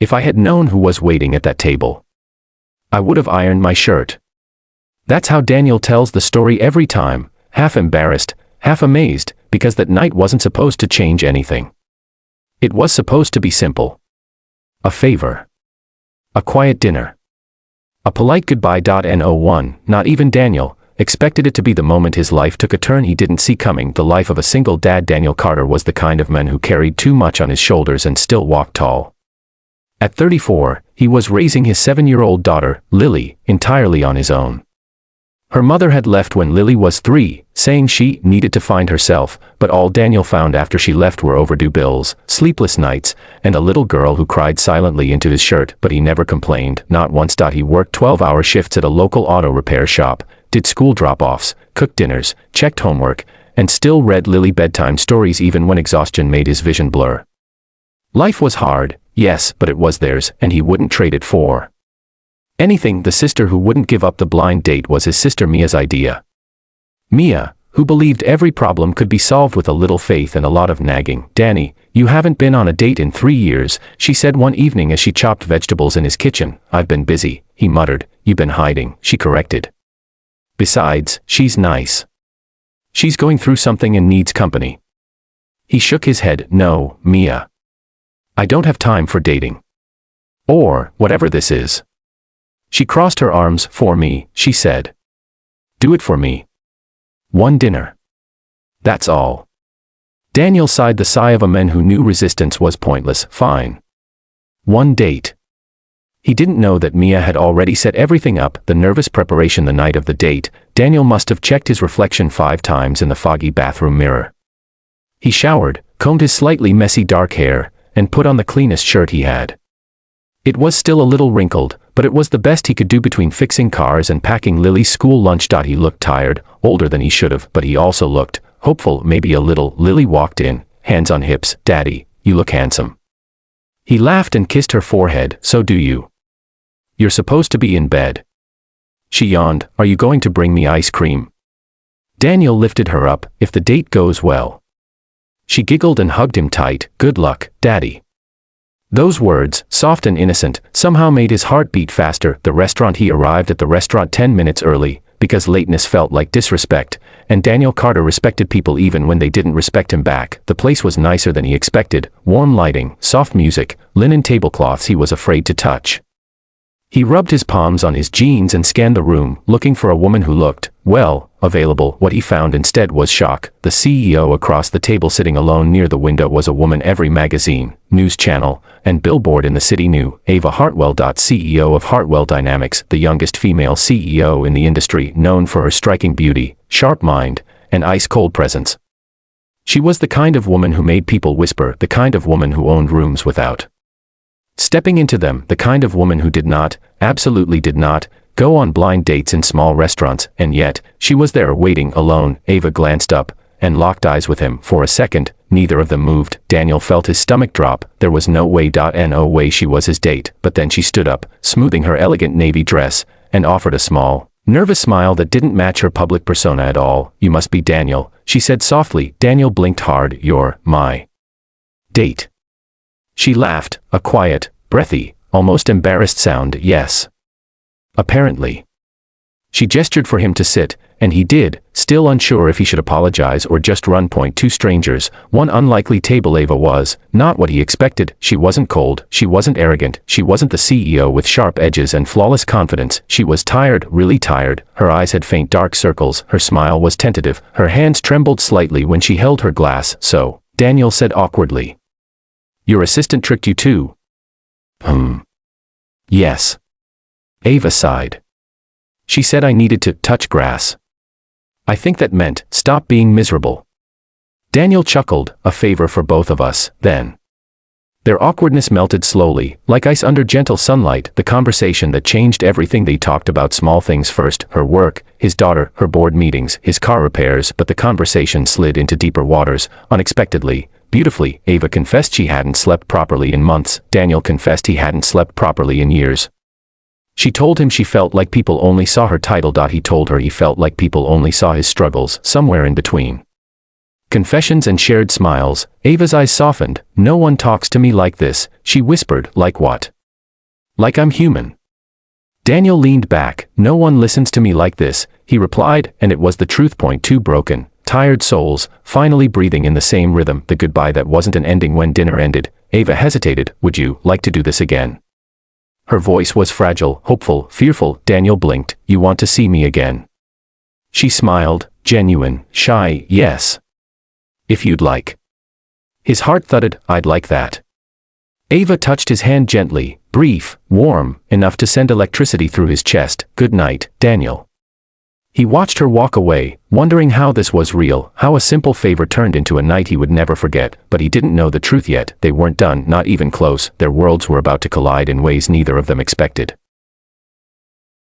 If I had known who was waiting at that table, I would have ironed my shirt. That's how Daniel tells the story every time, half embarrassed, half amazed, because that night wasn't supposed to change anything. It was supposed to be simple. A favor. A quiet dinner. A polite goodbye. No one, not even Daniel, expected it to be the moment his life took a turn he didn't see coming. The life of a single dad. Daniel Carter was the kind of man who carried too much on his shoulders and still walked tall. At 34, he was raising his 7-year-old daughter, Lily, entirely on his own. Her mother had left when Lily was 3, saying she needed to find herself, but all Daniel found after she left were overdue bills, sleepless nights, and a little girl who cried silently into his shirt. But he never complained, not once. He worked 12-hour shifts at a local auto repair shop, did school drop-offs, cooked dinners, checked homework, and still read Lily bedtime stories even when exhaustion made his vision blur. Life was hard, yes, but it was theirs, and he wouldn't trade it for anything. The sister who wouldn't give up the blind date was his sister Mia's idea. Mia, who believed every problem could be solved with a little faith and a lot of nagging. "Danny, you haven't been on a date in 3 years, she said one evening as she chopped vegetables in his kitchen. "I've been busy," he muttered. "You've been hiding," she corrected. "Besides, she's nice. She's going through something and needs company." He shook his head. "No, Mia. I don't have time for dating. Or whatever this is." She crossed her arms. "For me," she said. "Do it for me. One dinner. That's all." Daniel sighed, the sigh of a man who knew resistance was pointless. "Fine. One date." He didn't know that Mia had already set everything up, the nervous preparation the night of the date. Daniel must have checked his reflection 5 times in the foggy bathroom mirror. He showered, combed his slightly messy dark hair, and put on the cleanest shirt he had. It was still a little wrinkled, but it was the best he could do between fixing cars and packing Lily's school lunch. He looked tired, older than he should have, but he also looked hopeful, maybe a little. Lily walked in, hands on hips. "Daddy, you look handsome." He laughed and kissed her forehead. "So do you. You're supposed to be in bed." She yawned. "Are you going to bring me ice cream?" Daniel lifted her up. "If the date goes well." She giggled and hugged him tight. "Good luck, Daddy." Those words, soft and innocent, somehow made his heart beat faster. The restaurant. He arrived at the restaurant 10 minutes early, because lateness felt like disrespect, and Daniel Carter respected people even when they didn't respect him back. The place was nicer than he expected. Warm lighting, soft music, linen tablecloths he was afraid to touch. He rubbed his palms on his jeans and scanned the room, looking for a woman who looked, well, available. What he found instead was shock. The CEO across the table, sitting alone near the window, was a woman every magazine, news channel, and billboard in the city knew. Ava Hartwell. CEO of Hartwell Dynamics, the youngest female CEO in the industry, known for her striking beauty, sharp mind, and ice-cold presence. She was the kind of woman who made people whisper, the kind of woman who owned rooms without stepping into them, the kind of woman who did not, absolutely did not, go on blind dates in small restaurants, and yet, she was there waiting alone. Ava glanced up, and locked eyes with him. For a second, neither of them moved. Daniel felt his stomach drop. There was no way. No way she was his date. But then she stood up, smoothing her elegant navy dress, and offered a small, nervous smile that didn't match her public persona at all. "You must be Daniel," she said softly. Daniel blinked hard. "You're my date." She laughed, a quiet, breathy, almost embarrassed sound. "Yes. Apparently." She gestured for him to sit, and he did, still unsure if he should apologize or just run. Two strangers, one unlikely table. Ava was not what he expected. She wasn't cold, she wasn't arrogant, she wasn't the CEO with sharp edges and flawless confidence. She was tired, really tired. Her eyes had faint dark circles, her smile was tentative, her hands trembled slightly when she held her glass. "So," Daniel said awkwardly, "your assistant tricked you too?" Yes." Ava sighed. "She said I needed to touch grass. I think that meant stop being miserable." Daniel chuckled. "A favor for both of us, then." Their awkwardness melted slowly, like ice under gentle sunlight. The conversation that changed everything. They talked about small things first, her work, his daughter, her board meetings, his car repairs, but the conversation slid into deeper waters, unexpectedly, beautifully. Ava confessed she hadn't slept properly in months. Daniel confessed he hadn't slept properly in years. She told him she felt like people only saw her title. He told her he felt like people only saw his struggles, somewhere in between. Confessions and shared smiles. Ava's eyes softened. No one talks to me like this, she whispered. Like what? Like I'm human. Daniel leaned back. No one listens to me like this, he replied, and it was the truth. Two broken, tired souls, finally breathing in the same rhythm. The goodbye that wasn't an ending. When dinner ended, Ava hesitated. Would you like to do this again? Her voice was fragile, hopeful, fearful. Daniel blinked. You want to see me again? She smiled, genuine, shy. Yes. If you'd like. His heart thudded. I'd like that. Ava touched his hand gently, brief, warm, enough to send electricity through his chest. Good night, Daniel. He watched her walk away, wondering how this was real, how a simple favor turned into a night he would never forget, but he didn't know the truth yet. They weren't done, not even close. Their worlds were about to collide in ways neither of them expected.